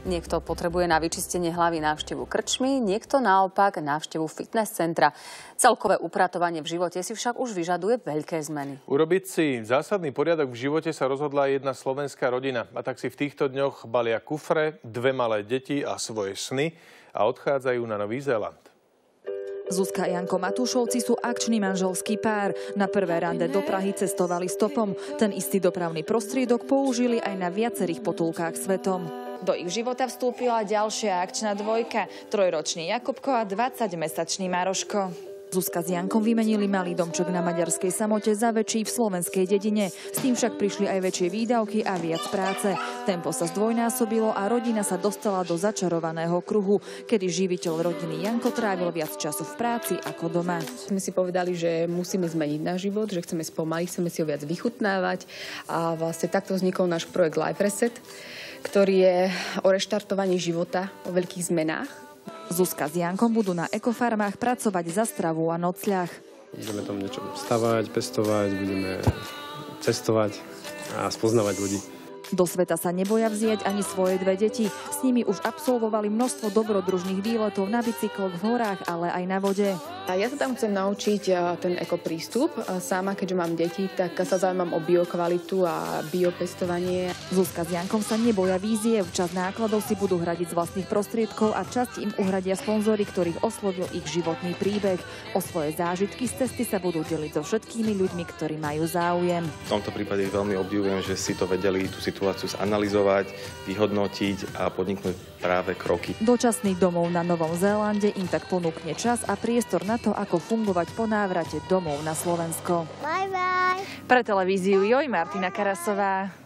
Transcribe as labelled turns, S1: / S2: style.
S1: Niekto potrebuje na vyčistenie hlavy návštevu krčmy, niekto naopak návštevu fitness centra. Celkové upratovanie v živote si však už vyžaduje veľké zmeny.
S2: Urobiť si zásadný poriadok v živote sa rozhodla jedna slovenská rodina. A tak si v týchto dňoch balia kufre, 2 malé deti a svoje sny a odchádzajú na Nový Zéland.
S3: Zuzka a Janko Matúšovci sú akčný manželský pár. Na prvé rande do Prahy cestovali stopom. Ten istý dopravný prostriedok použili aj na viacerých potulkách svetom. Do ich života vstúpila ďalšia akčná dvojka. 3-ročný Jakubko a 20-mesačný Maroško. Zuzka s Jankom vymenili malý domček na maďarskej samote za väčší v slovenskej dedine. S tým však prišli aj väčšie výdavky a viac práce. Tempo sa zdvojnásobilo a rodina sa dostala do začarovaného kruhu, kedy živiteľ rodiny Janko trávil viac času v práci ako doma.
S4: Sme si povedali, že musíme zmeniť náš život, že chceme spomaliť, chceme si ho viac vychutnávať a vlastne takto vznikol náš projekt Life Reset, ktorý je o reštartovaní života, o veľkých zmenách.
S3: Zuzka s Jankom budú na ekofarmách pracovať za stravu a nocľah.
S5: Budeme tam niečo stavať, pestovať, budeme cestovať a spoznávať ľudí.
S3: Do sveta sa neboja vziať ani svoje 2 deti. S nimi už absolvovali množstvo dobrodružných výletov na bicykloch v horách, ale aj na vode.
S4: A ja sa tam chcem naučiť ten ekoprístup. Sama, keďže mám deti, tak sa zaujímam o biokvalitu a biopestovanie.
S3: Zuzka s Jankom sa neboja víziev. Časť nákladov si budú hradiť z vlastných prostriedkov a časť im uhradia sponzori, ktorých oslovil ich životný príbeh. O svoje zážitky z cesty sa budú deliť so všetkými ľuďmi, ktorí majú záujem.
S6: V tomto prípade veľmi obdivujem, že si to vedeli tú situáciu zanalyzovať, vyhodnotiť a podniknúť práve kroky.
S3: Dočasný domov na Novom Zélande im tak ponúkne čas a priestor na to, ako fungovať po návrate domov na Slovensko.
S7: Bye bye.
S3: Pre televíziu Joj, Martina Karasová.